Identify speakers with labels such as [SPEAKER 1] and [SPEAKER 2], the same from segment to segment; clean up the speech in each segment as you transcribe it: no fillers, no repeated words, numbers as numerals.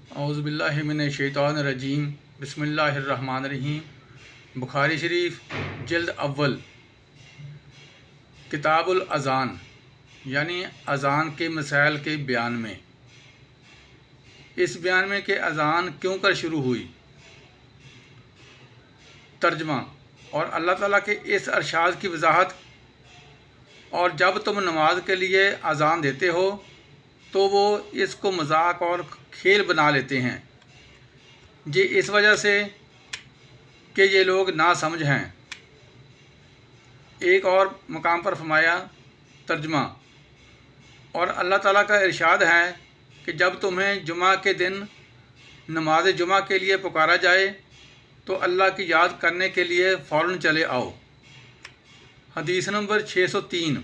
[SPEAKER 1] اعوذ باللہ من الشیطان الرجیم بسم اللہ الرحمن الرحیم۔ بخاری شریف جلد اول کتاب الاذان یعنی اذان کے مسائل کے بیان میں، اس بیان میں کہ اذان کیوں کر شروع ہوئی۔ ترجمہ اور اللہ تعالیٰ کے اس ارشاد کی وضاحت۔ اور جب تم نماز کے لیے اذان دیتے ہو تو وہ اس کو مذاق اور کھیل بنا لیتے ہیں، یہ اس وجہ سے کہ یہ لوگ ناسمجھ ہیں۔ ایک اور مقام پر فرمایا۔ ترجمہ اور اللہ تعالیٰ کا ارشاد ہے کہ جب تمہیں جمعہ کے دن نماز جمعہ کے لیے پکارا جائے تو اللہ کی یاد کرنے کے لیے فوراً چلے آؤ۔ حدیث نمبر 603۔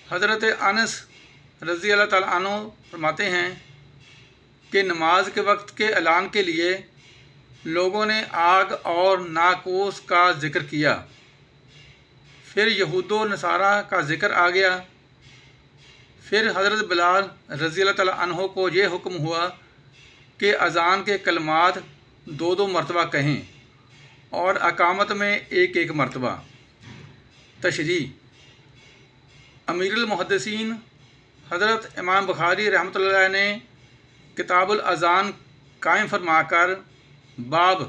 [SPEAKER 1] حضرت انس رضی اللہ تعالیٰ عنہ فرماتے ہیں کہ نماز کے وقت کے اعلان کے لیے لوگوں نے آگ اور ناقوس کا ذکر کیا، پھر یہود و نصارہ کا ذکر آ گیا، پھر حضرت بلال رضی اللہ تعالیٰ عنہ کو یہ حکم ہوا کہ اذان کے کلمات 2 مرتبہ کہیں اور اقامت میں 1 مرتبہ۔ تشریح۔ امیر المحدثین حضرت امام بخاری رحمۃ اللہ علیہ نے کتاب الاذان قائم فرما کر باب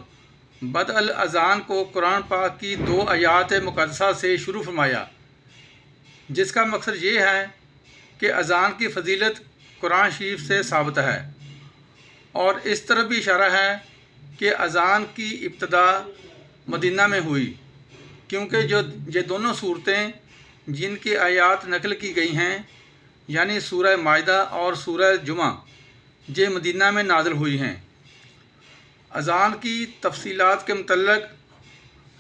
[SPEAKER 1] بدء الاذان کو قرآن پاک کی 2 آیات مقدسہ سے شروع فرمایا، جس کا مقصد یہ ہے کہ اذان کی فضیلت قرآن شریف سے ثابت ہے، اور اس طرف بھی اشارہ ہے کہ اذان کی ابتدا مدینہ میں ہوئی، کیونکہ یہ دونوں صورتیں جن کی آیات نقل کی گئی ہیں یعنی سورہ مائدہ اور سورہ جمعہ یہ مدینہ میں نازل ہوئی ہیں۔ اذان کی تفصیلات کے متعلق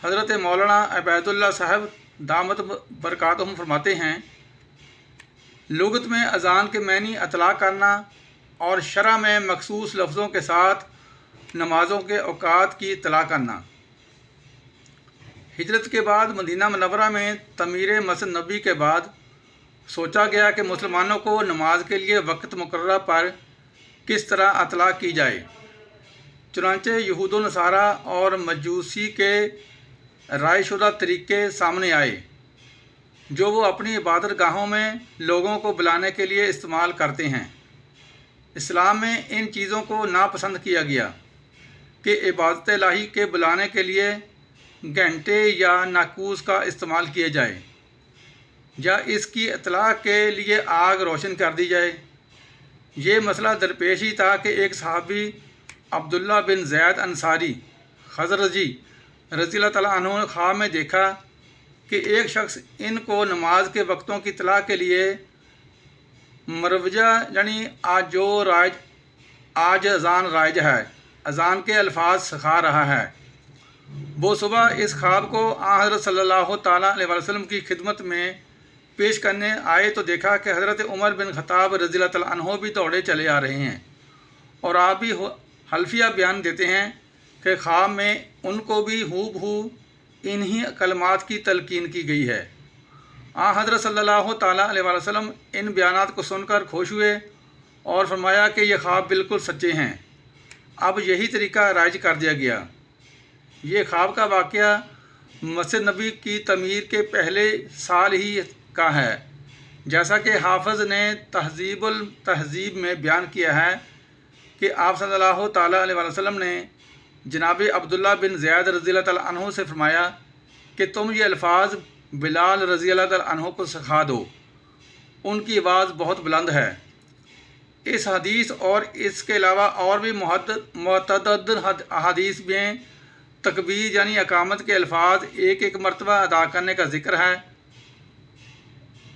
[SPEAKER 1] حضرت مولانا عبید اللہ صاحب دامت برکاتہم فرماتے ہیں، لغت میں اذان کے معنی اطلاق کرنا اور شرع میں مخصوص لفظوں کے ساتھ نمازوں کے اوقات کی اطلاع کرنا۔ ہجرت کے بعد مدینہ منورہ میں تعمیر مسجد نبوی کے بعد سوچا گیا کہ مسلمانوں کو نماز کے لیے وقت مقررہ پر کس طرح اطلاع کی جائے۔ چنانچہ یہود و نصارہ اور مجوسی کے رائج شدہ طریقے سامنے آئے جو وہ اپنی عبادت گاہوں میں لوگوں کو بلانے کے لیے استعمال کرتے ہیں۔ اسلام میں ان چیزوں کو ناپسند کیا گیا کہ عبادت الہی کے بلانے کے لیے گھنٹے یا ناقوس کا استعمال کیا جائے یا اس کی اطلاع کے لیے آگ روشن کر دی جائے۔ یہ مسئلہ درپیش ہی تھا کہ ایک صحابی عبداللہ بن زید انصاری خزرجی رضی اللہ تعالیٰ عنہ نے خواب میں دیکھا کہ ایک شخص ان کو نماز کے وقتوں کی اطلاع کے لیے مروجہ یعنی آج اذان رائج ہے، اذان کے الفاظ سکھا رہا ہے۔ وہ صبح اس خواب کو حضرت صلی اللہ تعالیٰ علیہ وسلم کی خدمت میں پیش کرنے آئے تو دیکھا کہ حضرت عمر بن خطاب رضی اللہ تعالیٰ عنہ بھی دوڑے چلے آ رہے ہیں، اور آپ بھی حلفیہ بیان دیتے ہیں کہ خواب میں ان کو بھی ہو بہو انہی کلمات کی تلقین کی گئی ہے۔ حضرت صلی اللہ تعالیٰ علیہ وسلم ان بیانات کو سن کر خوش ہوئے اور فرمایا کہ یہ خواب بالکل سچے ہیں، اب یہی طریقہ رائج کر دیا گیا۔ یہ خواب کا واقعہ مسجد نبوی کی تعمیر کے پہلے سال ہی کا ہے، جیسا کہ حافظ نے تہذیب التہذیب میں بیان کیا ہے کہ آپ صلی اللہ تعالیٰ علیہ وسلم نے جناب عبداللہ بن زید رضی اللہ تعالیٰ عنہ سے فرمایا کہ تم یہ الفاظ بلال رضی اللہ تعالیٰ عنہ کو سکھا دو، ان کی آواز بہت بلند ہے۔ اس حدیث اور اس کے علاوہ اور بھی متعدد احادیث میں تکبیر یعنی اقامت کے الفاظ 1 مرتبہ ادا کرنے کا ذکر ہے،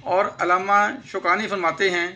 [SPEAKER 1] اور علامہ شوکانی فرماتے ہیں